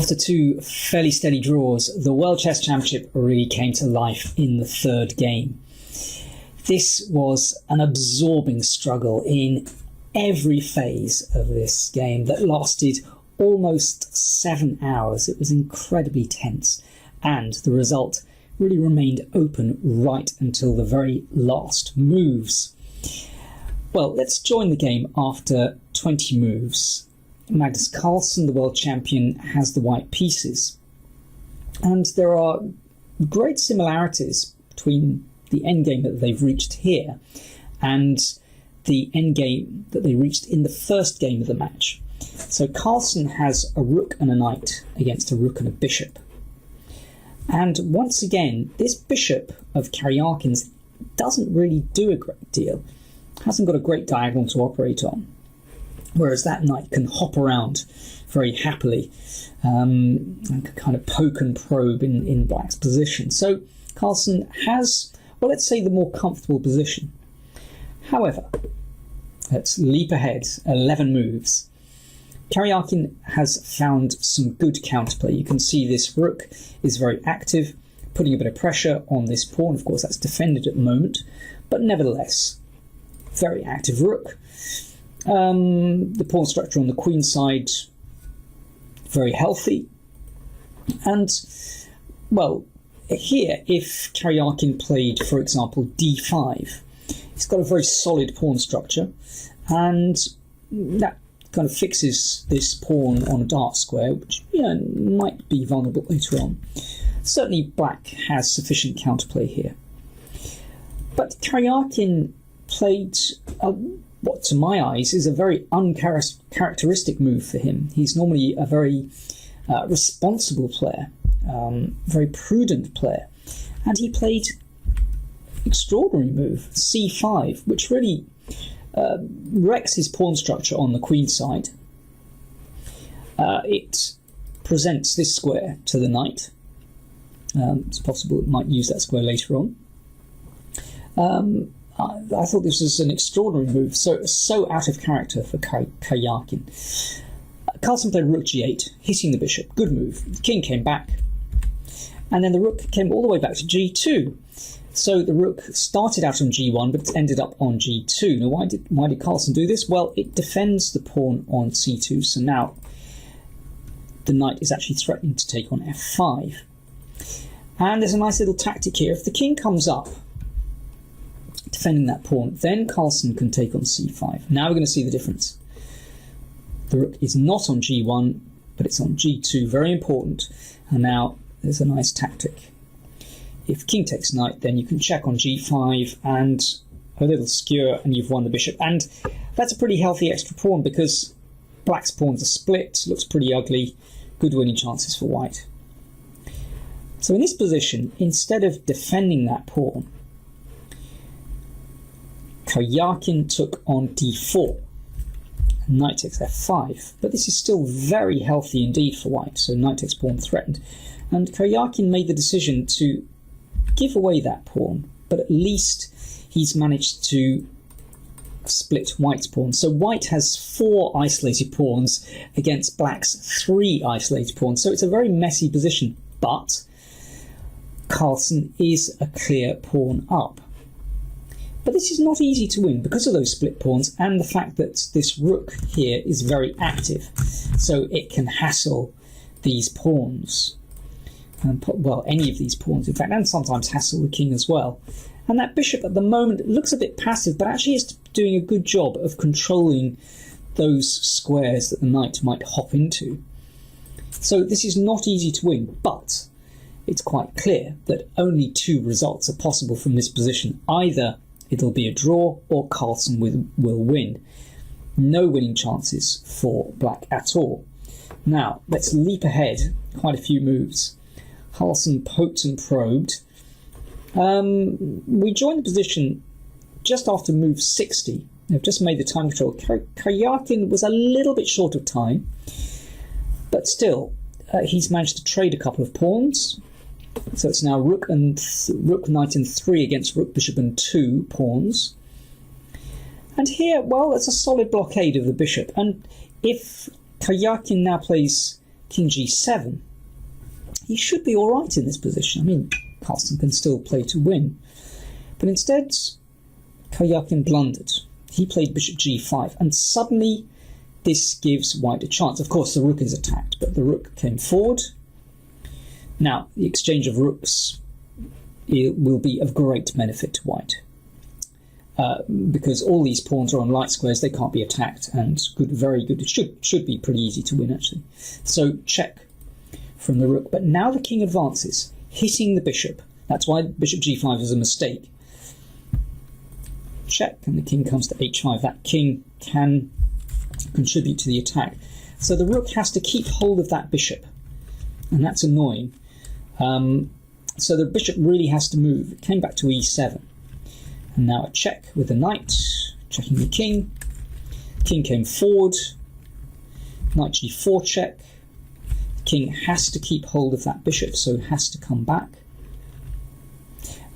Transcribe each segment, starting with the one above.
After two fairly steady draws, the World Chess Championship really came to life in the third game. This was an absorbing struggle in every phase of this game that lasted almost 7 hours. It was incredibly tense, and the result really remained open right until the very last moves. Well, let's join the game after 20 moves. Magnus Carlsen, the world champion, has the white pieces. And there are great similarities between the endgame that they've reached here and the endgame that they reached in the first game of the match. So Carlsen has a rook and a knight against a rook and a bishop. And once again, this bishop of Karyakin's doesn't really do a great deal. Hasn't got a great diagonal to operate on. Whereas that knight can hop around very happily and kind of poke and probe in black's position. So Carlsen has, well, let's say, the more comfortable position. However, let's leap ahead 11 moves. Karyakin has found some good counterplay. You can see this rook is very active, putting a bit of pressure on this pawn. Of course, that's defended at the moment, but nevertheless, very active rook. The pawn structure on the queen side, very healthy. And, well, here, if Karyakin played, for example, d5, he's got a very solid pawn structure, and that kind of fixes this pawn on a dark square, which might be vulnerable later on. Certainly black has sufficient counterplay here. But Karyakin played what to my eyes is a very uncharacteristic move for him. He's normally a very responsible player, very prudent player, and he played extraordinary move, c5, which really wrecks his pawn structure on the queen side. It presents this square to the knight. It's possible it might use that square later on. I thought this was an extraordinary move, so out of character for Karyakin. Carlsen played rook g8, hitting the bishop. Good move. The king came back, and then the rook came all the way back to g2. So the rook started out on g1, but it ended up on g2. Now, why did Carlsen do this? Well, it defends the pawn on c2, so now the knight is actually threatening to take on f5. And there's a nice little tactic here. If the king comes up, defending that pawn, then Carlsen can take on c5. Now we're going to see the difference. The rook is not on g1, but it's on g2, very important. And now there's a nice tactic. If king takes knight, then you can check on g5 and a little skewer, and you've won the bishop. And that's a pretty healthy extra pawn because black's pawns are split, looks pretty ugly, good winning chances for white. So in this position, instead of defending that pawn, Karyakin took on d4. Knight takes f5, but this is still very healthy indeed for white, so knight takes pawn threatened. And Karyakin made the decision to give away that pawn, but at least he's managed to split white's pawn. So white has 4 isolated pawns against black's 3 isolated pawns, so it's a very messy position, but Carlsen is a clear pawn up. But this is not easy to win because of those split pawns and the fact that this rook here is very active, so it can hassle these pawns. Well, any of these pawns, in fact, and sometimes hassle the king as well. And that bishop at the moment looks a bit passive, but actually is doing a good job of controlling those squares that the knight might hop into. So this is not easy to win, but it's quite clear that only 2 results are possible from this position. Either it'll be a draw or Carlsen will win. No winning chances for black at all. Now, let's leap ahead quite a few moves. Carlsen poked and probed. We joined the position just after move 60. I've just made the time control. Karyakin was a little bit short of time, but still, he's managed to trade a couple of pawns. So it's now rook, knight and 3 against rook, bishop and 2 pawns. And here, well, it's a solid blockade of the bishop. And if Karyakin now plays king g7, he should be all right in this position. I mean, Carlsen can still play to win. But instead, Karjakin blundered. He played bishop g5, and suddenly this gives white a chance. Of course, the rook is attacked, but the rook came forward. Now, the exchange of rooks will be of great benefit to white. Because all these pawns are on light squares, they can't be attacked, and very good. It should be pretty easy to win, actually. So check from the rook. But now the king advances, hitting the bishop. That's why bishop g5 is a mistake. Check, and the king comes to h5. That king can contribute to the attack. So the rook has to keep hold of that bishop, and that's annoying. So the bishop really has to move. It came back to e7. And now a check with the knight, checking the king. King came forward. Knight g4 check. The king has to keep hold of that bishop, so it has to come back.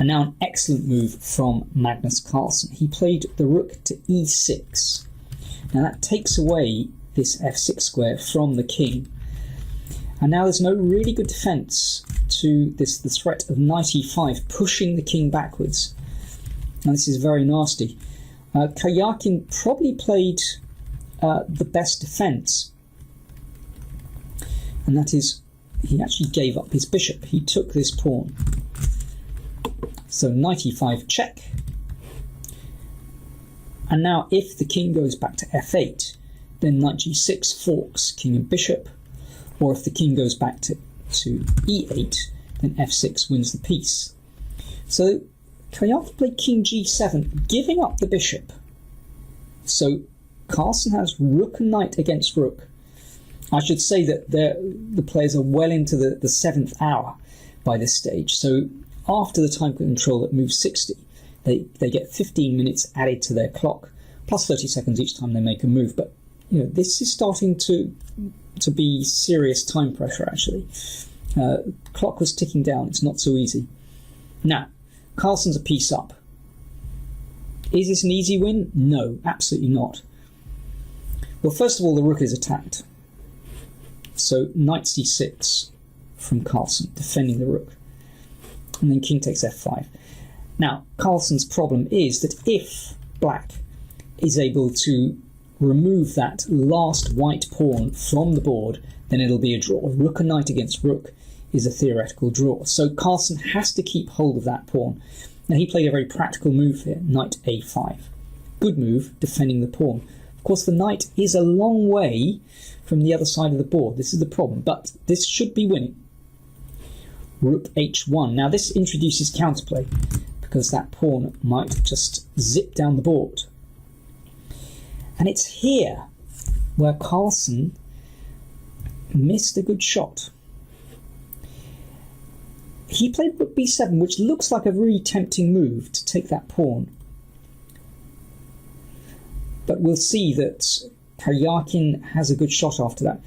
And now an excellent move from Magnus Carlsen. He played the rook to e6. Now that takes away this f6 square from the king. And now there's no really good defense to the threat of knight e5, pushing the king backwards. Now this is very nasty. Karjakin probably played the best defense, and that is he actually gave up his bishop. He took this pawn. So knight e5 check. And now if the king goes back to f8, then knight g6 forks king and bishop. Or if the king goes back to e8, then f6 wins the piece. So Karjakin played king g7, giving up the bishop. So Carlsen has rook and knight against rook. I should say that the players are well into the 7th hour by this stage. So after the time control at move 60, they get 15 minutes added to their clock, plus 30 seconds each time they make a move. But this is starting to be serious time pressure, actually. Clock was ticking down. It's not so easy. Now, Carlsen's a piece up. Is this an easy win? No, absolutely not. Well, first of all, the rook is attacked. So knight c6 from Carlsen, defending the rook. And then king takes f5. Now, Carlsen's problem is that if black is able to remove that last white pawn from the board, then it'll be a draw. Rook and knight against rook is a theoretical draw. So Carlsen has to keep hold of that pawn. Now he played a very practical move here, knight a5. Good move, defending the pawn. Of course, the knight is a long way from the other side of the board. This is the problem, but this should be winning. Rook h1. Now this introduces counterplay, because that pawn might just zip down the board. And it's here where Carlsen missed a good shot. He played rook b7, which looks like a really tempting move to take that pawn. But we'll see that Karjakin has a good shot after that.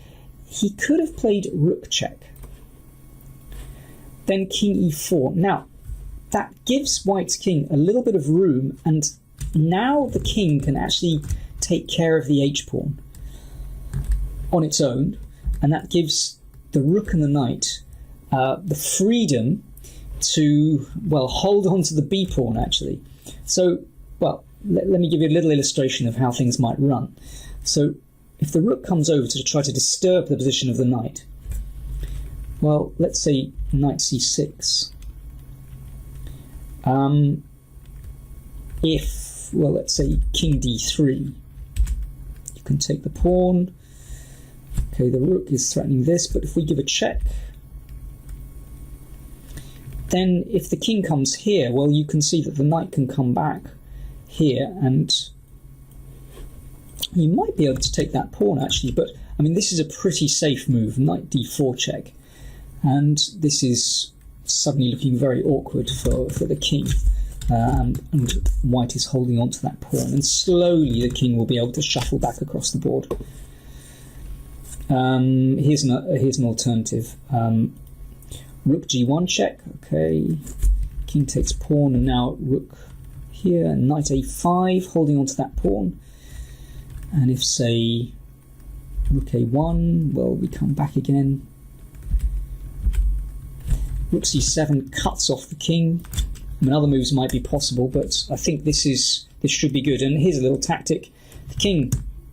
He could have played rook check. Then king e4. Now, that gives white's king a little bit of room, and now the king can actually take care of the h-pawn on its own, and that gives the rook and the knight the freedom to, well, hold on to the b-pawn, actually. So, well, let me give you a little illustration of how things might run. So, if the rook comes over to try to disturb the position of the knight, well, let's say knight c6. Well, let's say king d3, you can take the pawn. Okay, the rook is threatening this, but if we give a check, then if the king comes here, well, you can see that the knight can come back here, and you might be able to take that pawn, actually, but, I mean, this is a pretty safe move, knight d4 check, and this is suddenly looking very awkward for the king, and white is holding on to that pawn, and slowly the king will be able to shuffle back across the board. Here's an alternative. Rook g1 check, okay, king takes pawn, and now rook here, knight a5, holding on to that pawn, and if, say, Rook a1, well, we come back again. Rook c7 cuts off the king. I mean, other moves might be possible, but I think this should be good. And here's a little tactic. The king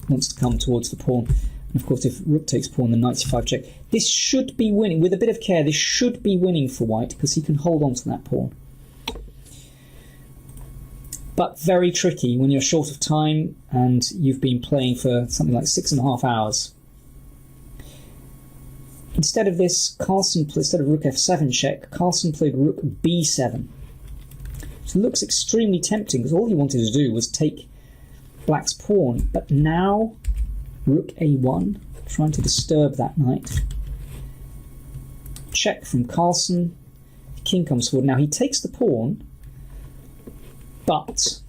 wants to come towards the pawn. And of course, if rook takes pawn, then knight c5 check. This should be winning. With a bit of care, this should be winning for white, because he can hold on to that pawn. But very tricky when you're short of time and you've been playing for something like 6.5 hours. Instead of this, instead of rook f7 check, Carlsen played rook b7. So it looks extremely tempting, because all he wanted to do was take black's pawn. But now, rook a1, trying to disturb that knight. Check from Carlsen. The king comes forward. Now he takes the pawn, but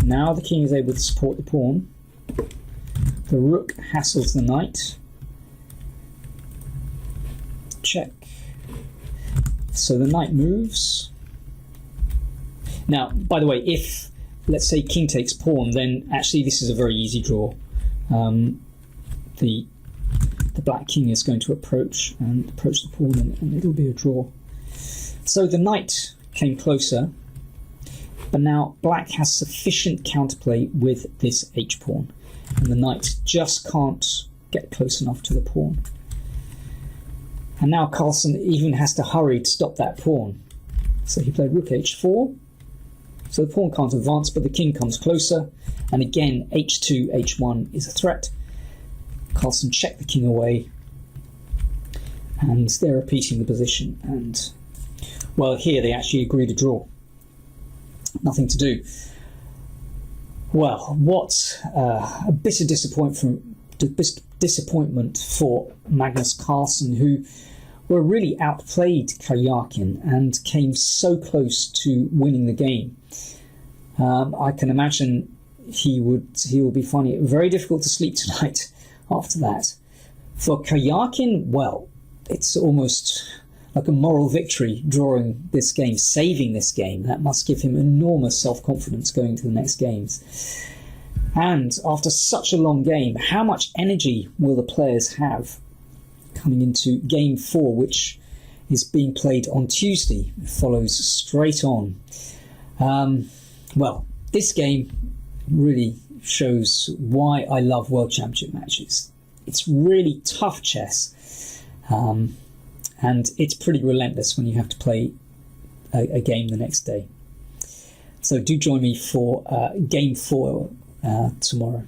now the king is able to support the pawn. The rook hassles the knight. Check. So the knight moves. Now, by the way, if, let's say, king takes pawn, then actually this is a very easy draw. The black king is going to approach the pawn, and it'll be a draw. So the knight came closer, but now black has sufficient counterplay with this h-pawn, and the knight just can't get close enough to the pawn. And now Carlsen even has to hurry to stop that pawn. So he played rook h4, so the pawn can't advance, but the king comes closer, and again h2, h1 is a threat. Carlsen checked the king away, and they're repeating the position, and well, here they actually agreed to draw. Nothing to do. Well, what a bitter disappointment for Magnus Carlsen, who were really outplayed Karjakin and came so close to winning the game. I can imagine he will be finding it very difficult to sleep tonight after that. For Karjakin, well, it's almost like a moral victory drawing this game, saving this game. That must give him enormous self-confidence going to the next games. And after such a long game, how much energy will the players have coming into game 4, which is being played on Tuesday? It follows straight on. Well, this game really shows why I love World Championship matches. It's really tough chess. And it's pretty relentless when you have to play a game the next day. So do join me for game 4 tomorrow.